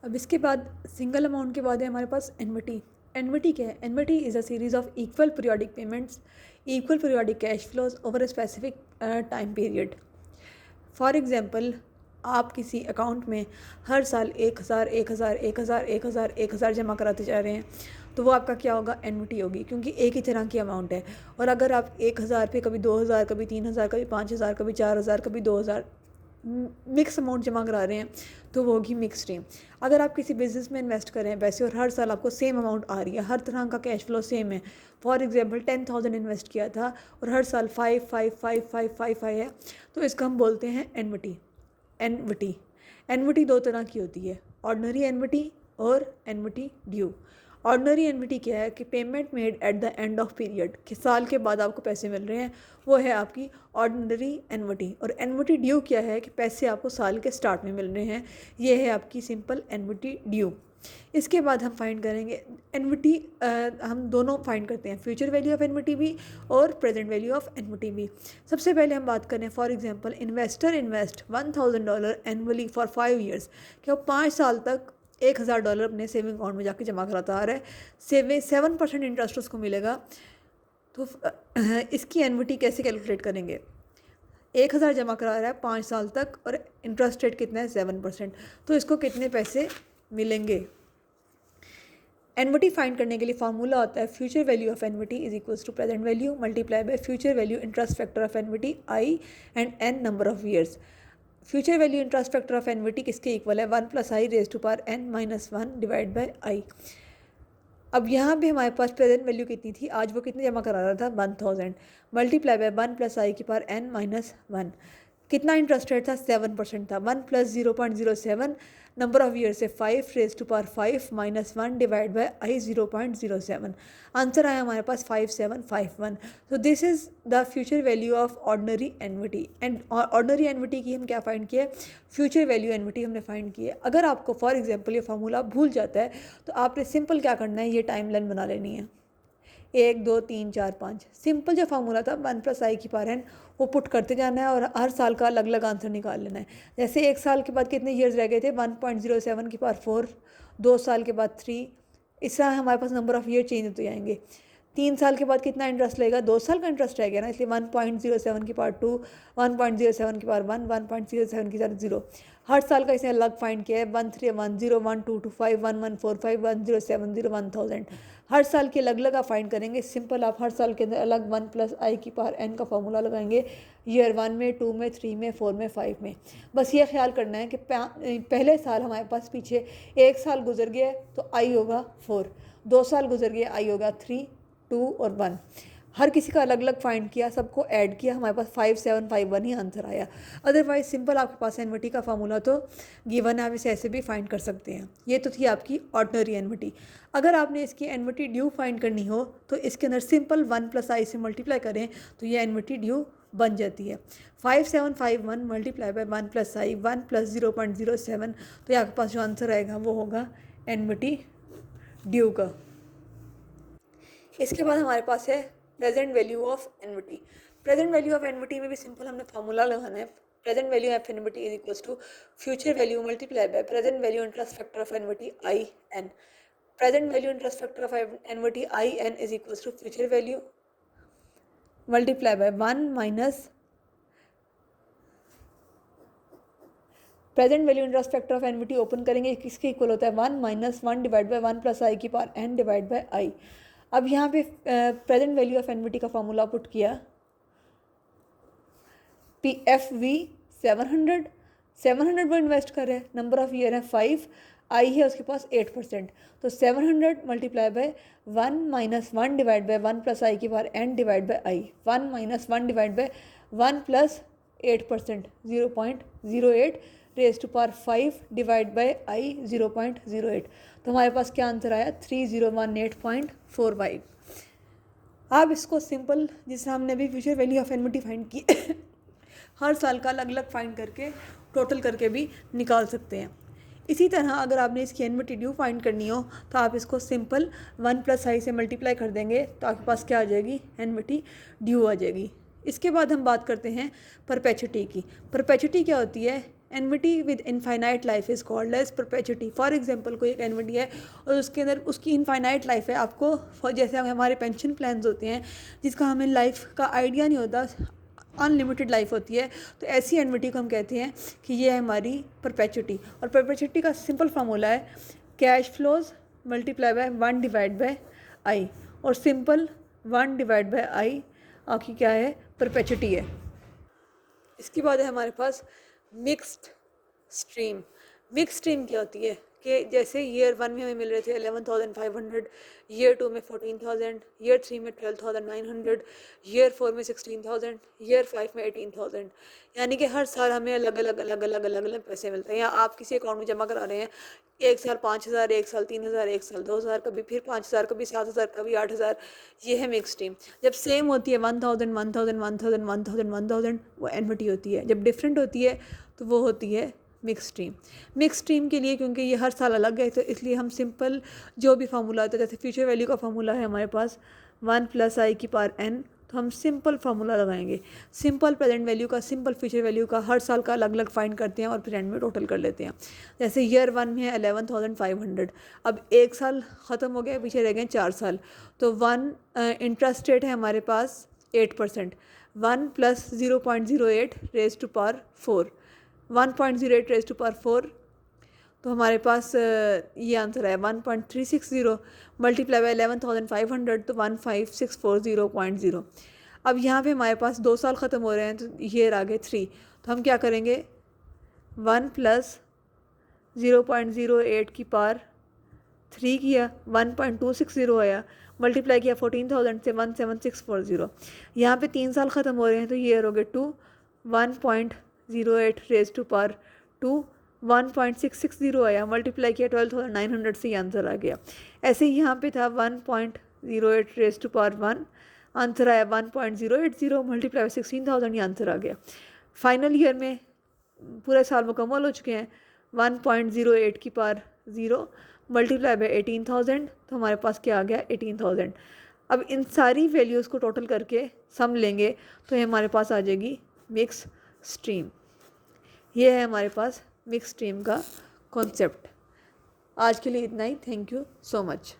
अब इसके बाद सिंगल अमाउंट के बाद है हमारे पास एनविटी। एनविटी क्या है? एनविटी is a series of equal periodic payments, equal periodic cash flows over a specific time period. For example, आप किसी अकाउंट में हर साल 1000 1000 1000 1000 1000 जमा कराते जा रहे हैं, तो वो आपका क्या होगा? एनविटी होगी, क्योंकि एक ही तरह की अमाउंट है। और अगर आप 1000 पे कभी 2000, कभी 3000, कभी 5000, कभी 4000, कभी 2000 मिक्स अमाउंट जमा करा रहे हैं, तो वो होगी मिक्स स्ट्रीम। अगर आप किसी बिजनेस में इन्वेस्ट कर रहे हैं पैसे और हर साल आपको सेम अमाउंट आ रही है, हर तरह का कैश फ्लो सेम है, फॉर एग्जांपल 10,000 इन्वेस्ट किया था और हर साल 5 5 5 5 5 5 है, तो इसका हम बोलते हैं एनविटी। एनविटी एनविटी दो तरह की होती है, ऑर्डिनरी एनविटी और एनविटी ड्यू। ऑर्डिनरी एनविटी क्या है कि payment made at the end of period, कि साल के बाद आपको पैसे मिल रहे हैं, वो है आपकी ऑर्डिनरी एनविटी। और एनविटी ड्यू क्या है कि पैसे आपको साल के स्टार्ट में मिल रहे हैं, ये है आपकी सिंपल एनविटी ड्यू। इसके बाद हम फाइंड करेंगे एनविटी। हम दोनों फाइंड करते हैं, फ्यूचर वैल्यू ऑफ एनविटी भी और प्रेजेंट वैल्यू ऑफ एनविटी भी। सबसे पहले हम बात करें, for example, investor invest $1000 annually for 5 years, कि वो 5 साल तक $1000 अपने सेविंग अकाउंट में जाके जमा कराता आ रहा है, 7% इंटरेस्ट उसको मिलेगा। तो इसकी एनविटी कैसे कैलकुलेट करेंगे? 1000 जमा करा रहा है 5 साल तक और इंटरेस्ट रेट कितना है? 7%। तो इसको कितने पैसे मिलेंगे? एनविटी फाइंड करने के लिए फार्मूला होता है future value of annuity is equals to present value multiply by future value interest factor of annuity i and n number of years. Future value interest factor of annuity किसके equal है? 1 + i raise to power n - 1 divide by i. अब यहाँ पे हमारे पास present value कितनी थी? आज वो कितने जमा करा रहा था? 1000 मल्टीप्लाई बाय 1 + i की पावर n - 1। कितना इंटरेस्ट रेट था? 7% था। 1 + 0.07, नंबर ऑफ ईयर से 5 raise to power 5 - 1 divide by I 0.07। Answer आया हमारे पास 5751। तो this is the future value of ordinary annuity. And ordinary annuity की हम क्या फाइंड किए? फ्यूचर वैल्यू एनविटी हमने फाइंड की है। अगर आपको फॉर एग्जांपल ये फार्मूला भूल जाता है, तो आपने सिंपल क्या करना है, ये टाइम लाइन बना लेनी है। 1 2 3 4 5, सिंपल जो फार्मूला था 1 + i की पावर n, वो पुट करते जाना है और हर साल का अलग अलग आंसर निकाल लेना है। जैसे 1 साल के बाद कितने ईयर्स रह गए थे? 1.07 की पावर 4, 2 साल के बाद 3, इस तरह हमारे पास नंबर ऑफ ईयर चेंज होते जाएंगे। 3 साल के बाद कितना इंटरेस्ट लगेगा? 2 साल का इंटरेस्ट रह गया ना, इसलिए 1.07 की पावर 2, 1.07 की पावर 1, 1.07 की पावर 0। हर साल का इसे अलग फाइंड किया है, 1 3 1 0 1 2 2 5 1 1 4 5 1 0 7 0 1000। हर साल के अलग अलग आप फाइंड करेंगे। सिंपल आप हर साल के अंदर अलग 1 + i की पावर n का फॉर्मूला लगाएंगे, ईयर 1 में, 2 में, 3 में, 4 में, 5 में। बस ये ख्याल करना है कि पहले साल हमारे पास पीछे 1 साल गुजर गया तो i होगा 4, 2 साल गुजर गया i होगा 3, 2 और 1। हर किसी का अलग अलग फाइंड किया, सबको ऐड किया, हमारे पास 5751 ही आंसर आया। अदरवाइज सिंपल आपके पास एनविटी का फार्मूला तो गिवन है, आप इसे ऐसे भी फाइंड कर सकते हैं। ये तो थी आपकी ऑर्डिनरी एनविटी। अगर आपने इसकी एनविटी ड्यू फाइंड करनी हो, तो इसके अंदर सिंपल 1 + i से मल्टीप्लाई करें तो ये एनविटी ड्यू बन जाती है। 5751 मल्टीप्लाई बाय 1 + i, 1 + 0.07, तो ये आपके पास जो आंसर आएगा वो होगा एनविटी ड्यू का। इसके बाद हमारे पास है present value of annuity. Present value of annuity में भी सिंपल हमने फार्मूला लगाना है। Present value of annuity is equals to future value multiply by present value interest factor of annuity I N. Present value interest factor of annuity I N is equals to future value multiply by 1 minus present value interest factor of annuity open करेंगे, किसके equal होता है? 1 - 1 divide by 1 + i की power n divide by i. अब यहाँ पे present value of एनविटी का formula put किया, पी एफ वी 700 वो इन्वेस्ट कर रहे हैं, नंबर ऑफ ईयर है 5, आई है उसके पास 8%, तो 700 multiply by 1 - 1 divide by 1 + i की power n divide by i. 1 - 1 divide by 1 + 8%, 0.08 raise to power 5 divide by i 0.08। तो हमारे पास क्या आंसर आया? 3018.45। आप इसको सिंपल, जिससे हमने अभी फ्यूचर वैल्यू ऑफ एनविटी फाइंड की हर साल का अलग अलग फाइंड करके टोटल करके भी निकाल सकते हैं। इसी तरह अगर आपने इसकी एनविटी ड्यू फाइंड करनी हो, तो आप इसको सिंपल 1 + i से मल्टीप्लाई कर देंगे, तो आपके पास क्या आ जाएगी? एनविटी ड्यू आ जाएगी। इसके बाद हम बात करते हैं परपेचुटी की। परपेचुटी क्या होती है? Annuity with infinite life is called as perpetuity. For example कोई एक एनविटी है और उसके अंदर उसकी इनफाइनाइट लाइफ है, आपको जैसे हमारे पेंशन प्लान्स होते हैं जिसका हमें लाइफ का आइडिया नहीं होता, अनलिमिटेड लाइफ होती है, तो ऐसी एनविटी को हम कहते हैं कि ये है हमारी परपेचुटी। और परपेचुटी का सिंपल फार्मूला है cash flows multiply by 1 divide by i, और सिंपल 1 डिवाइड बाय आई आपकी क्या है, परपेचुटी है। इसके बाद है हमारे पास मिक्स्ड स्ट्रीम। मिक्स स्ट्रीम क्या होती है कि जैसे ईयर 1 में हमें मिल रहे थे 11,500, ईयर 2 में 14,000, ईयर 3 में 12,900, ईयर 4 में 16,000, ईयर 5 में 18,000, यानी कि हर साल हमें अलग अलग पैसे मिलते हैं। या आप किसी अकाउंट में जमा करा रहे हैं, एक साल 5,000, एक साल 3,000, एक साल 2,000, कभी फिर 5,000, कभी 7,000, कभी 8,000, ये है मिक्स स्ट्रीम। जब सेम होती है 1,000, 1,000, 1,000, 1,000, 1,000, वो एनविटी होती है। जब डिफरेंट होती है तो वो होती है मिक्स स्ट्रीम। मिक्स स्ट्रीम के लिए क्योंकि ये हर साल अलग है तो इसलिए हम सिंपल जो भी फार्मूला होता है, जैसे फ्यूचर वैल्यू का फार्मूला है हमारे पास 1 + i की पावर n, तो हम सिंपल फार्मूला लगाएंगे। सिंपल प्रेजेंट वैल्यू का, सिंपल फ्यूचर वैल्यू का हर साल का अलग अलग फाइंड करते हैं और फिर एंड में टोटल कर लेते हैं। जैसे ईयर 1 में है 11,500, अब एक साल ख़त्म हो गया, पीछे रह गए 4 साल, तो 1 इंटरेस्ट रेट है हमारे पास 8%, 1 + 0.08 raise to power 4, 1.08 raise to power 4, तो हमारे पास ये आंसर है 1.360 मल्टीप्लाई बाय 11,500, तो 15,640.0। अब यहाँ पे हमारे पास 2 साल ख़त्म हो रहे हैं तो ईयर आ गए 3, तो हम क्या करेंगे 1 + 0.08 की पावर 3 किया, 1.260 आया, मल्टीप्लाई किया 14,000 से 17,640। यहाँ पे 3 साल ख़त्म हो रहे हैं तो ईयर हो गए 2, 1.08 रेज़ टू पावर 2, 1.660 आया, मल्टीप्लाई किया 12,900 से, ये आंसर आ गया। ऐसे ही यहाँ पे था 1.08 रेज़ टू पावर 1, आंसर आया 1.080, मल्टीप्लाई 16,000, ये आंसर आ गया। फाइनल ईयर में पूरे साल मुकम्मल हो चुके हैं, 1.08 की पावर 0 मल्टीप्लाई बाय 18,000, तो हमारे पास क्या आ गया 18,000। अब इन सारी वैल्यूज़ को टोटल करके सम लेंगे तो ये हमारे पास आ जाएगी मिक्स स्ट्रीम। ये है हमारे पास मिक्स स्ट्रीम का कॉन्सेप्ट। आज के लिए इतना ही। Thank you so much.